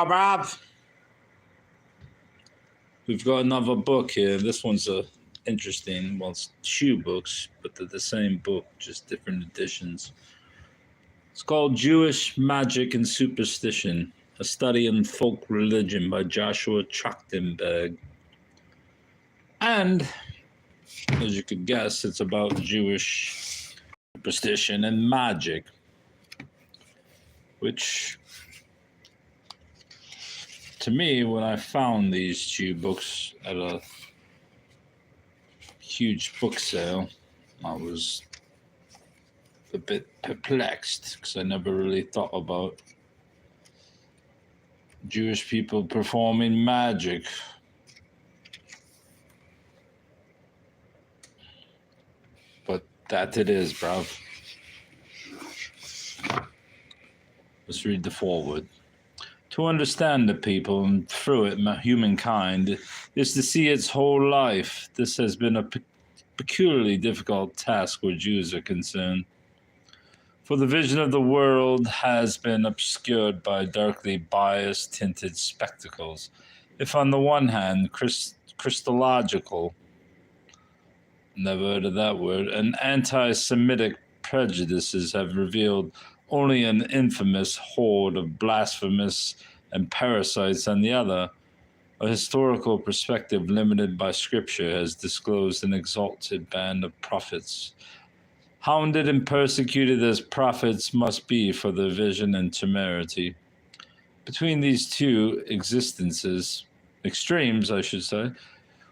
go, bruv. We've got another book here. This one's interesting. Well, it's two books, but they're the same book, just different editions. It's called Jewish Magic and Superstition, a study in folk religion by Joshua Trachtenberg. And, as you could guess, it's about Jewish superstition and magic, which, to me, when I found these two books at a huge book sale, I was a bit perplexed because I never really thought about Jewish people performing magic. But that it is, bruv. Let's read the foreword. To understand the people and through it humankind is to see its whole life. This has been a peculiarly difficult task where Jews are concerned. For the vision of the world has been obscured by darkly biased tinted spectacles. If on the one hand, Christological, never heard of that word, and anti-Semitic prejudices have revealed only an infamous horde of blasphemous and parasites on the other, a historical perspective limited by scripture has disclosed an exalted band of prophets. Hounded and persecuted as prophets must be for their vision and temerity. Between these two extremes, I should say,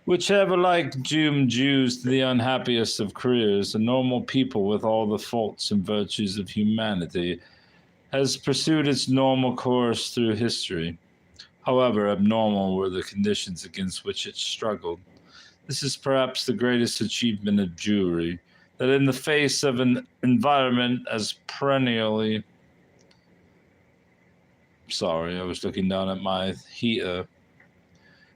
which have alike doomed Jews to the unhappiest of careers, a normal people with all the faults and virtues of humanity has pursued its normal course through history. However abnormal were the conditions against which it struggled. This is perhaps the greatest achievement of Jewry, that in the face of an environment as perennially... Sorry, I was looking down at my heater.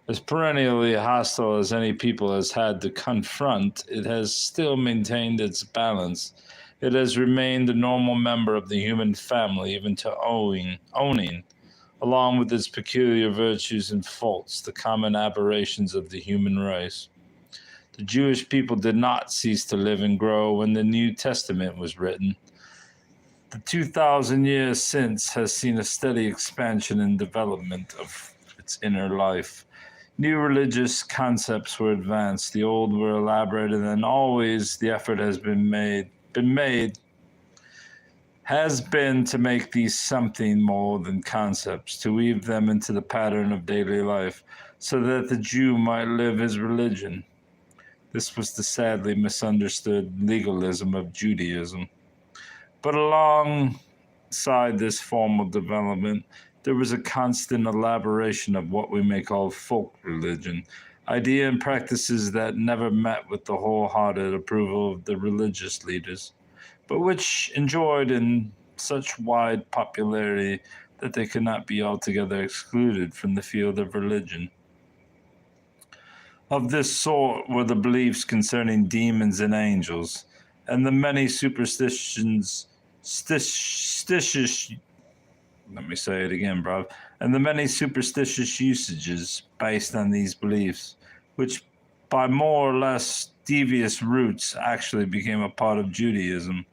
As perennially hostile as any people has had to confront, it has still maintained its balance. It has remained a normal member of the human family, even to owning, along with its peculiar virtues and faults, the common aberrations of the human race. The Jewish people did not cease to live and grow when the New Testament was written. The 2,000 years since has seen a steady expansion and development of its inner life. New religious concepts were advanced, the old were elaborated, and always the effort has been to make these something more than concepts, to weave them into the pattern of daily life, so that the Jew might live his religion. This was the sadly misunderstood legalism of Judaism. But alongside this formal development, there was a constant elaboration of what we may call folk religion, idea and practices that never met with the wholehearted approval of the religious leaders, but which enjoyed in such wide popularity that they could not be altogether excluded from the field of religion. Of this sort were the beliefs concerning demons and angels, and the many superstitions, and the many superstitious usages based on these beliefs, which by more or less devious routes actually became a part of Judaism.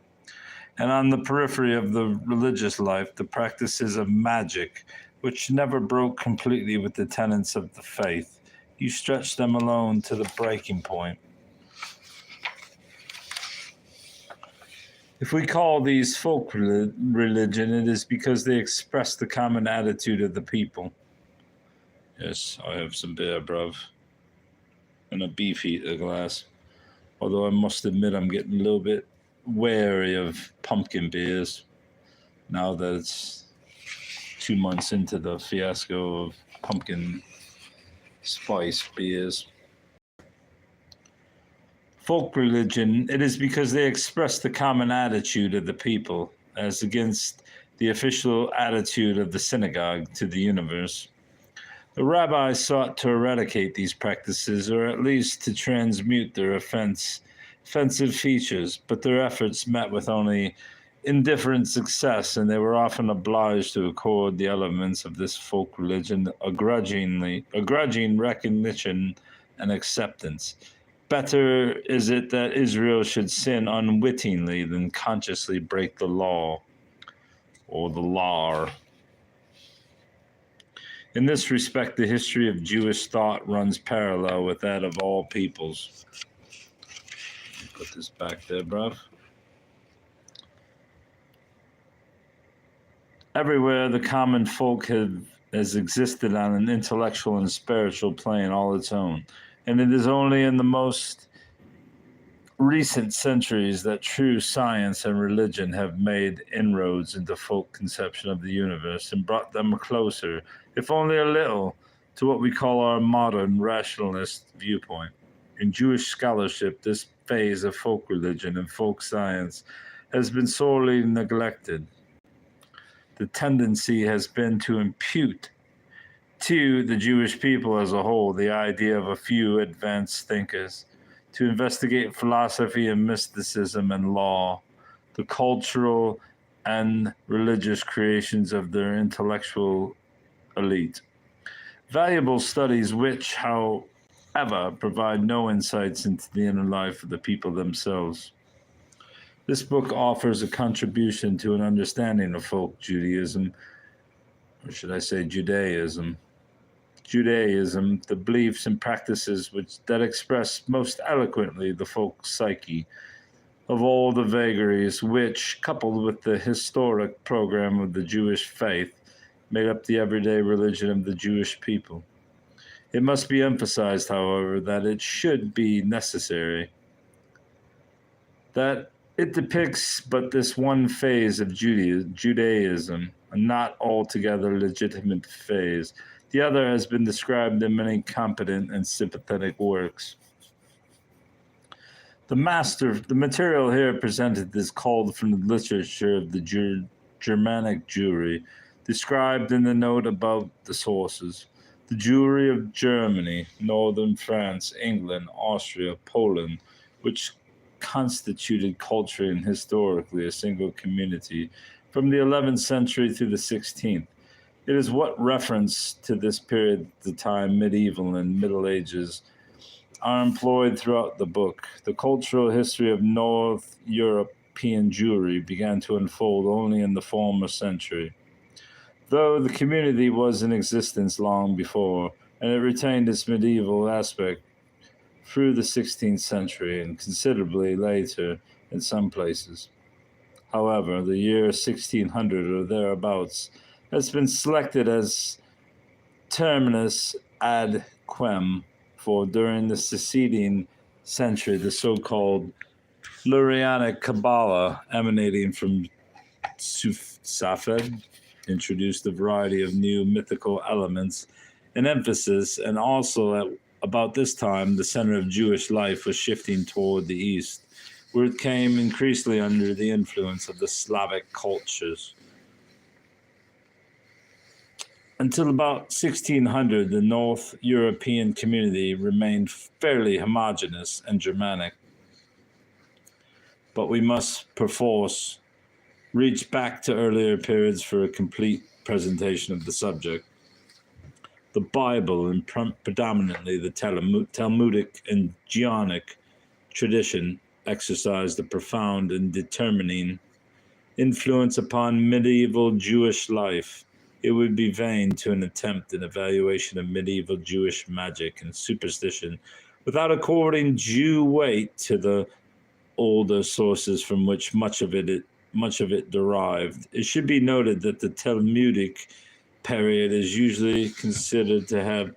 And on the periphery of the religious life, the practices of magic, which never broke completely with the tenets of the faith. You stretch them alone to the breaking point. If we call these folk religion, it is because they express the common attitude of the people. Yes, I have some beer, bruv. And a beefeater glass. Although I must admit I'm getting a little bit wary of pumpkin beers now that it's 2 months into the fiasco of pumpkin spice beers. Folk religion, it is because they express the common attitude of the people as against the official attitude of the synagogue to the universe. The rabbis sought to eradicate these practices, or at least to transmute their offensive features, but their efforts met with only indifferent success, and they were often obliged to accord the elements of this folk religion a grudging recognition and acceptance. Better is it that Israel should sin unwittingly than consciously break the law or the law. In this respect, the history of Jewish thought runs parallel with that of all peoples. Put this back there, bruv. Everywhere, the common folk has existed on an intellectual and spiritual plane all its own, and it is only in the most recent centuries that true science and religion have made inroads into folk conception of the universe and brought them closer, if only a little, to what we call our modern rationalist viewpoint. In Jewish scholarship, this phase of folk religion and folk science has been sorely neglected. The tendency has been to impute to the Jewish people as a whole the idea of a few advanced thinkers, to investigate philosophy and mysticism and law, the cultural and religious creations of their intellectual elite. Valuable studies which, however, provide no insights into the inner life of the people themselves. This book offers a contribution to an understanding of folk Judaism, or should I say Judaism. Judaism, the beliefs and practices that express most eloquently the folk psyche of all the vagaries which, coupled with the historic program of the Jewish faith, made up the everyday religion of the Jewish people. It must be emphasized, however, that it should be necessary that it depicts but this one phase of Judaism, a not altogether legitimate phase. The other has been described in many competent and sympathetic works. The material here presented is called from the literature of the Germanic Jewry, described in the note about the sources. The Jewry of Germany, northern France, England, Austria, Poland, which constituted culturally and historically a single community from the 11th century through the 16th. It is what reference to this period at the time, medieval and Middle Ages, are employed throughout the book. The cultural history of North European Jewry began to unfold only in the former century, though the community was in existence long before, and it retained its medieval aspect through the 16th century and considerably later in some places. However, the year 1600 or thereabouts has been selected as terminus ad quem for, during the succeeding century, the so-called Lurianic Kabbalah emanating from Safed introduced a variety of new mythical elements and emphasis, and also at about this time, the center of Jewish life was shifting toward the east, where it came increasingly under the influence of the Slavic cultures. Until about 1600, the North European community remained fairly homogeneous and Germanic. But we must perforce reach back to earlier periods for a complete presentation of the subject. The Bible, and predominantly the Talmudic and Geonic tradition, exercised a profound and determining influence upon medieval Jewish life. It would be vain to attempt an evaluation of medieval Jewish magic and superstition without according due weight to the older sources from which much of it derived. It should be noted that the Talmudic period is usually considered to have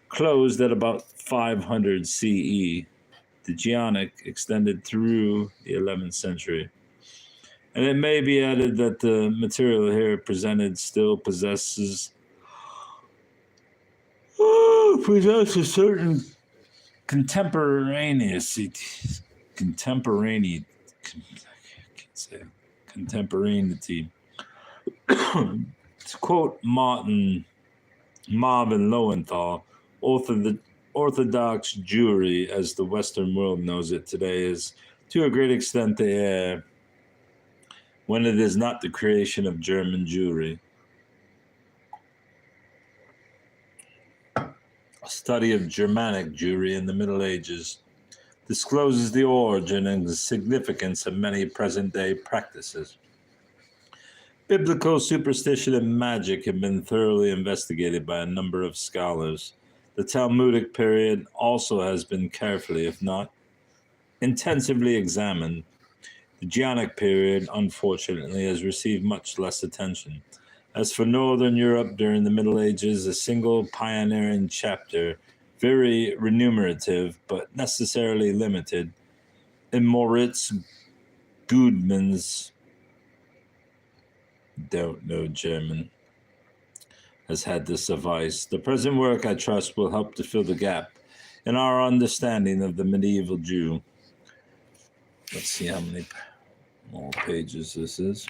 closed at about 500 CE. The Geonic extended through the 11th century. And it may be added that the material here presented still possesses certain contemporaneity. To quote Marvin Lowenthal, Orthodox Jewry, as the Western world knows it today, is to a great extent the heir, when it is not the creation of German Jewry. A study of Germanic Jewry in the Middle Ages discloses the origin and the significance of many present-day practices. Biblical superstition and magic have been thoroughly investigated by a number of scholars. The Talmudic period also has been carefully, if not intensively, examined. The Geonic period, unfortunately, has received much less attention. As for Northern Europe during the Middle Ages, a single pioneering chapter, very remunerative but necessarily limited, in Moritz Gudmann's don't know German, has had to suffice. The present work, I trust, will help to fill the gap in our understanding of the medieval Jew. Let's see how many more pages this is.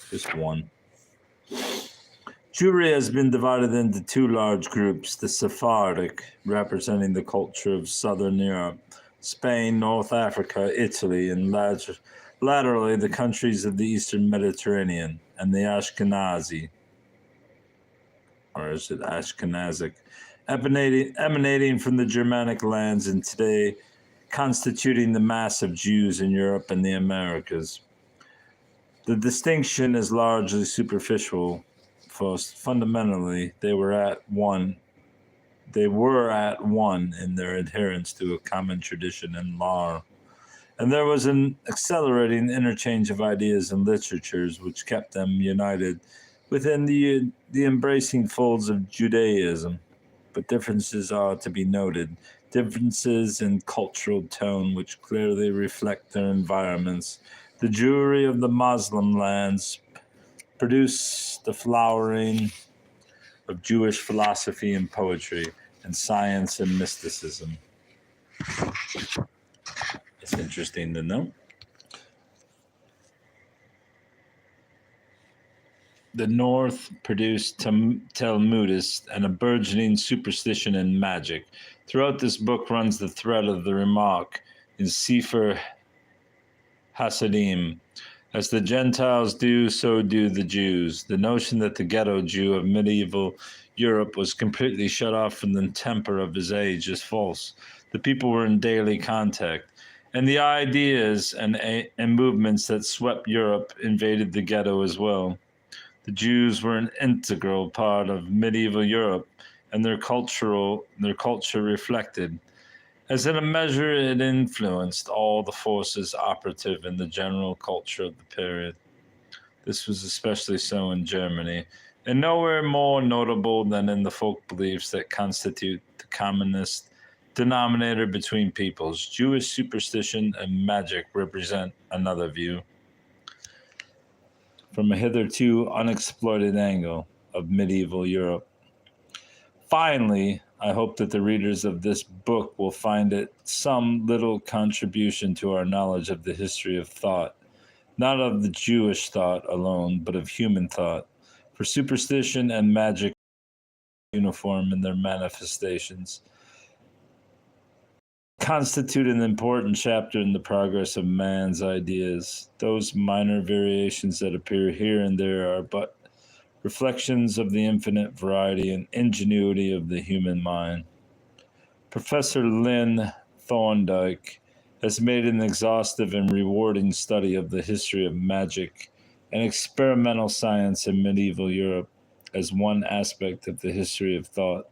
Just one. Jewry has been divided into two large groups: the Sephardic, representing the culture of Southern Europe, Spain, North Africa, Italy, and laterally the countries of the Eastern Mediterranean, and the Ashkenazi, or is it Ashkenazic, emanating from the Germanic lands and today constituting the mass of Jews in Europe and the Americas. The distinction is largely superficial. First, fundamentally, they were at one in their adherence to a common tradition and law. And there was an accelerating interchange of ideas and literatures which kept them united within the embracing folds of Judaism. But differences are to be noted, differences in cultural tone which clearly reflect their environments. The Jewry of the Muslim lands produced the flowering of Jewish philosophy and poetry, and science and mysticism. It's interesting to know. The North produced Talmudists and a burgeoning superstition and magic. Throughout this book runs the thread of the remark in Sefer Hasidim, as the Gentiles do, so do the Jews. The notion that the ghetto Jew of medieval Europe was completely shut off from the temper of his age is false. The people were in daily contact, and the ideas and movements that swept Europe invaded the ghetto as well. The Jews were an integral part of medieval Europe, and their culture reflected. As in a measure, it influenced all the forces operative in the general culture of the period. This was especially so in Germany, and nowhere more notable than in the folk beliefs that constitute the commonest denominator between peoples. Jewish superstition and magic represent another view, from a hitherto unexploited angle of medieval Europe. Finally, I hope that the readers of this book will find it some little contribution to our knowledge of the history of thought, not of the Jewish thought alone, but of human thought. For superstition and magic are uniform in their manifestations, constitute an important chapter in the progress of man's ideas. Those minor variations that appear here and there are but reflections of the infinite variety and ingenuity of the human mind. Professor Lynn Thorndike has made an exhaustive and rewarding study of the history of magic and experimental science in medieval Europe as one aspect of the history of thought.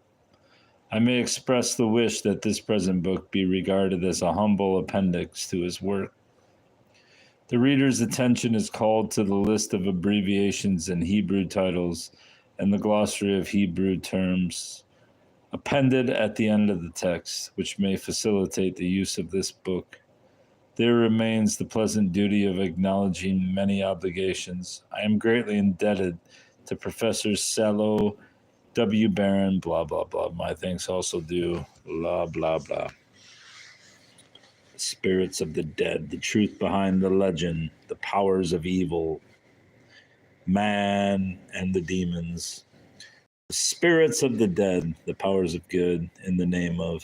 I may express the wish that this present book be regarded as a humble appendix to his work. The reader's attention is called to the list of abbreviations and Hebrew titles and the glossary of Hebrew terms appended at the end of the text, which may facilitate the use of this book. There remains the pleasant duty of acknowledging many obligations. I am greatly indebted to Professors Sallow, W. Barron, blah, blah, blah. My thanks also due, blah, blah, blah. Spirits of the dead, the truth behind the legend, the powers of evil, man and the demons, the spirits of the dead, the powers of good, in the name of.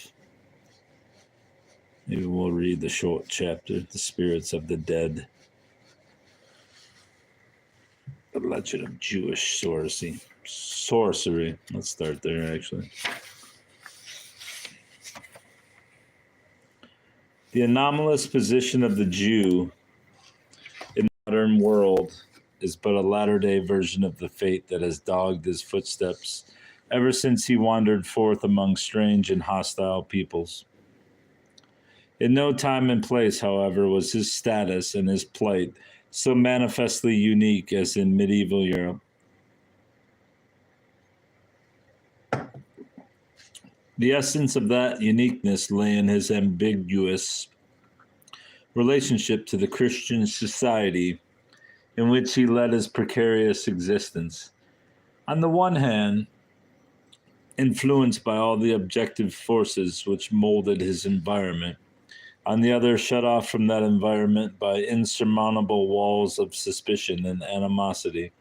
Maybe we'll read the short chapter, the spirits of the dead. The legend of Jewish sorcery. Sorcery. Let's start there, actually. The anomalous position of the Jew in the modern world is but a latter-day version of the fate that has dogged his footsteps ever since he wandered forth among strange and hostile peoples. In no time and place, however, was his status and his plight so manifestly unique as in medieval Europe. The essence of that uniqueness lay in his ambiguous relationship to the Christian society in which he led his precarious existence. On the one hand, influenced by all the objective forces which molded his environment. On the other, shut off from that environment by insurmountable walls of suspicion and animosity.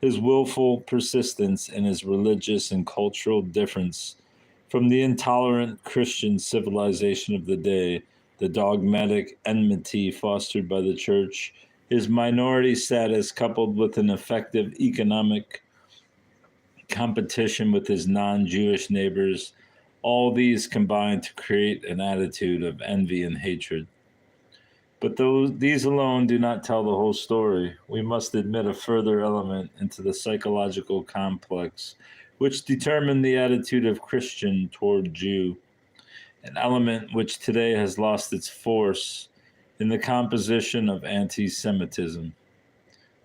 His willful persistence in his religious and cultural difference from the intolerant Christian civilization of the day, the dogmatic enmity fostered by the church, his minority status coupled with an effective economic competition with his non-Jewish neighbors, all these combine to create an attitude of envy and hatred. But these alone do not tell the whole story. We must admit a further element into the psychological complex which determined the attitude of Christian toward Jew, an element which today has lost its force in the composition of anti-Semitism,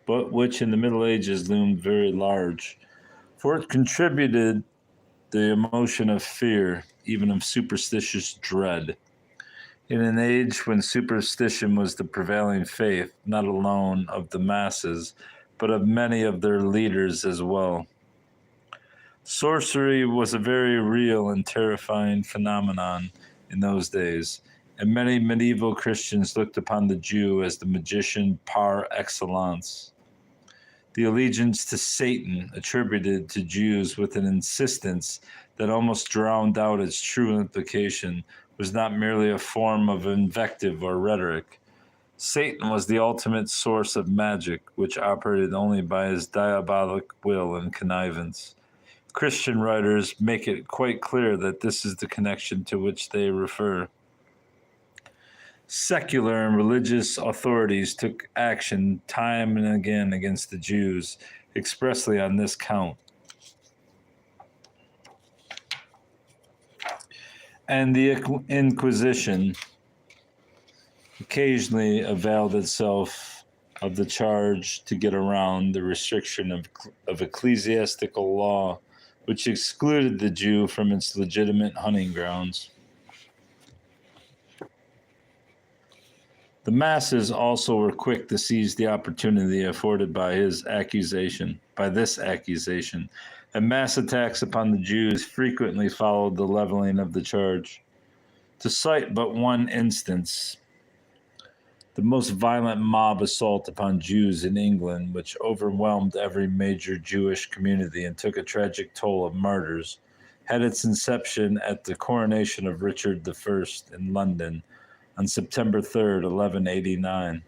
but which in the Middle Ages loomed very large, for it contributed the emotion of fear, even of superstitious dread. In an age when superstition was the prevailing faith, not alone of the masses, but of many of their leaders as well. Sorcery was a very real and terrifying phenomenon in those days, and many medieval Christians looked upon the Jew as the magician par excellence. The allegiance to Satan attributed to Jews with an insistence that almost drowned out its true implication was not merely a form of invective or rhetoric. Satan was the ultimate source of magic, which operated only by his diabolic will and connivance. Christian writers make it quite clear that this is the connection to which they refer. Secular and religious authorities took action time and again against the Jews, expressly on this count. And the Inquisition occasionally availed itself of the charge to get around the restriction of ecclesiastical law, which excluded the Jew from its legitimate hunting grounds. The masses also were quick to seize the opportunity afforded by this accusation, and mass attacks upon the Jews frequently followed the leveling of the charge. To cite but one instance, the most violent mob assault upon Jews in England, which overwhelmed every major Jewish community and took a tragic toll of martyrs, had its inception at the coronation of Richard I in London on September 3rd, 1189.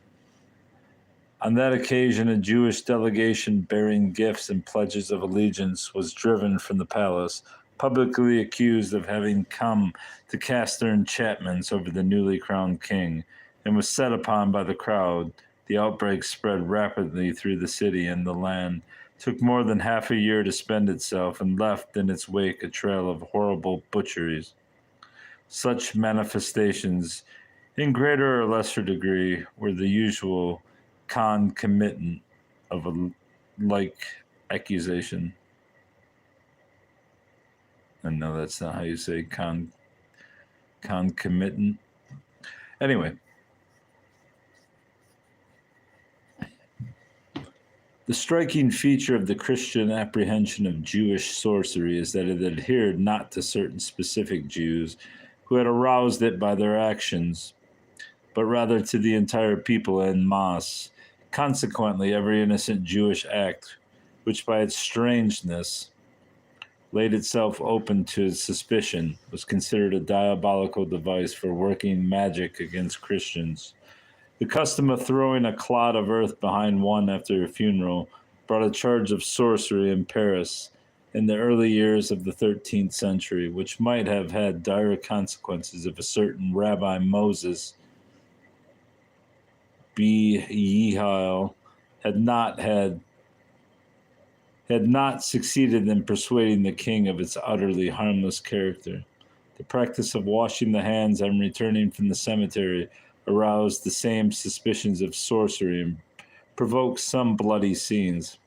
On that occasion, a Jewish delegation bearing gifts and pledges of allegiance was driven from the palace, publicly accused of having come to cast their enchantments over the newly crowned king, and was set upon by the crowd. The outbreak spread rapidly through the city, and the land took more than half a year to spend itself, and left in its wake a trail of horrible butcheries. Such manifestations, in greater or lesser degree, were the usual concomitant of a like accusation. And no, that's not how you say concomitant. Anyway, the striking feature of the Christian apprehension of Jewish sorcery is that it adhered not to certain specific Jews who had aroused it by their actions, but rather to the entire people en masse. Consequently, every innocent Jewish act, which by its strangeness laid itself open to suspicion, was considered a diabolical device for working magic against Christians. The custom of throwing a clod of earth behind one after a funeral brought a charge of sorcery in Paris in the early years of the 13th century, which might have had dire consequences if a certain Rabbi Moses B. Yehiel had not succeeded in persuading the king of its utterly harmless character. The practice of washing the hands on returning from the cemetery aroused the same suspicions of sorcery and provoked some bloody scenes.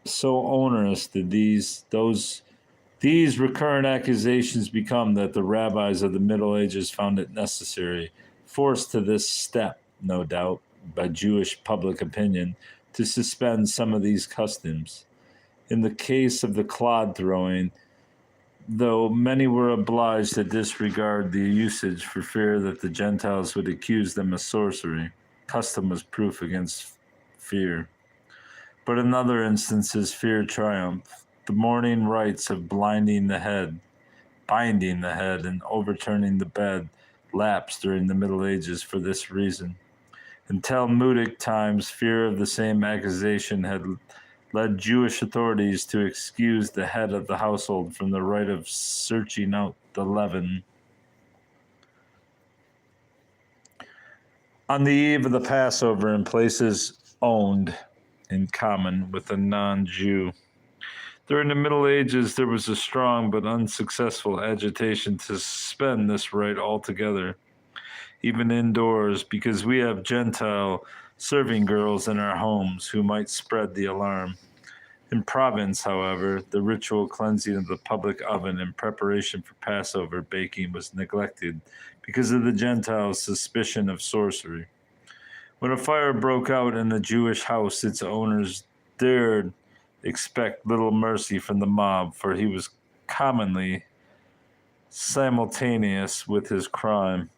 So onerous did these recurrent accusations become that the rabbis of the Middle Ages found it necessary, forced to this step, no doubt, by Jewish public opinion, to suspend some of these customs. In the case of the clod throwing, though many were obliged to disregard the usage for fear that the Gentiles would accuse them of sorcery, custom was proof against fear. But in other instances, fear triumphed. The mourning rites of binding the head, and overturning the bed lapsed during the Middle Ages for this reason. In Talmudic times, fear of the same accusation had led Jewish authorities to excuse the head of the household from the rite of searching out the leaven. On the eve of the Passover, in places owned in common with a non-Jew, during the Middle Ages, there was a strong but unsuccessful agitation to suspend this rite altogether, even indoors, because we have Gentile serving girls in our homes who might spread the alarm. In Provence, however, the ritual cleansing of the public oven in preparation for Passover baking was neglected because of the Gentiles' suspicion of sorcery. When a fire broke out in a Jewish house, its owners dared expect little mercy from the mob, for he was commonly simultaneous with his crime.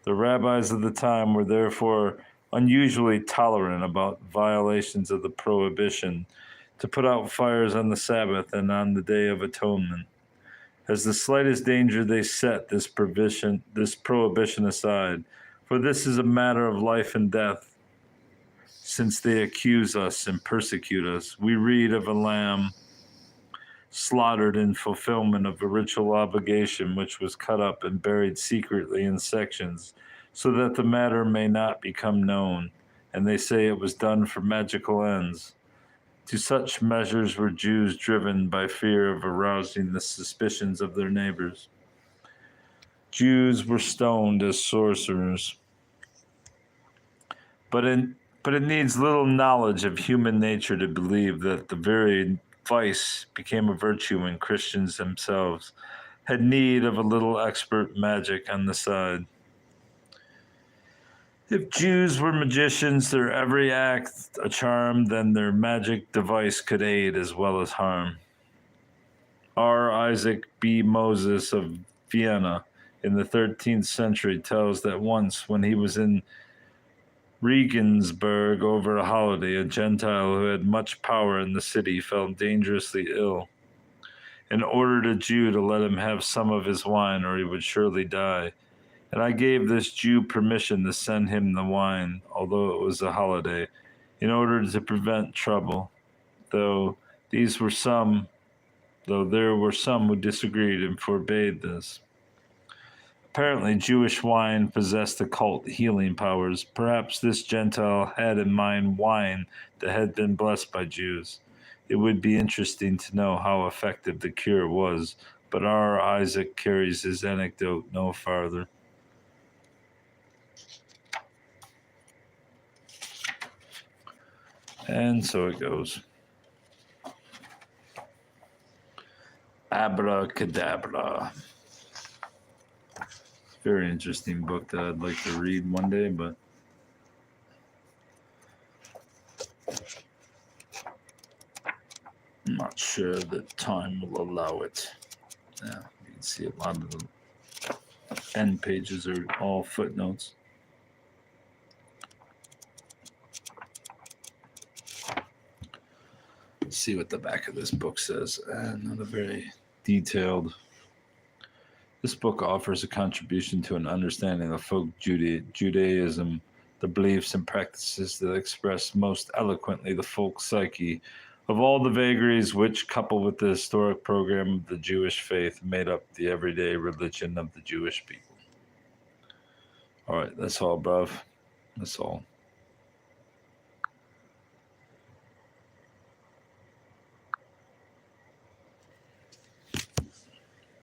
The rabbis of the time were therefore unusually tolerant about violations of the prohibition to put out fires on the Sabbath and on the Day of Atonement. As the slightest danger, they set this prohibition aside, for this is a matter of life and death. Since they accuse us and persecute us, we read of a lamb slaughtered in fulfillment of a ritual obligation, which was cut up and buried secretly in sections, so that the matter may not become known, and they say it was done for magical ends. To such measures were Jews driven by fear of arousing the suspicions of their neighbors. Jews were stoned as sorcerers. But it needs little knowledge of human nature to believe that the very vice became a virtue when Christians themselves had need of a little expert magic on the side. If Jews were magicians, their every act a charm, then their magic device could aid as well as harm. R. Isaac B. Moses of Vienna in the 13th century tells that once, when he was in Regensburg over a holiday, a Gentile who had much power in the city fell dangerously ill, and ordered a Jew to let him have some of his wine, or he would surely die. And I gave this Jew permission to send him the wine, although it was a holiday, in order to prevent trouble, though there were some who disagreed and forbade this. Apparently, Jewish wine possessed occult healing powers. Perhaps this Gentile had in mind wine that had been blessed by Jews. It would be interesting to know how effective the cure was, but R. Isaac carries his anecdote no farther. And so it goes. Abracadabra. Very interesting book that I'd like to read one day, but I'm not sure that time will allow it. Yeah, you can see a lot of the end pages are all footnotes. Let's see what the back of this book says. Not a very detailed. This book offers a contribution to an understanding of folk Judaism the beliefs and practices that express most eloquently the folk psyche of all the vagaries which, coupled with the historic program of the Jewish faith, made up the everyday religion of the Jewish people. All right, that's all, bruv. That's all.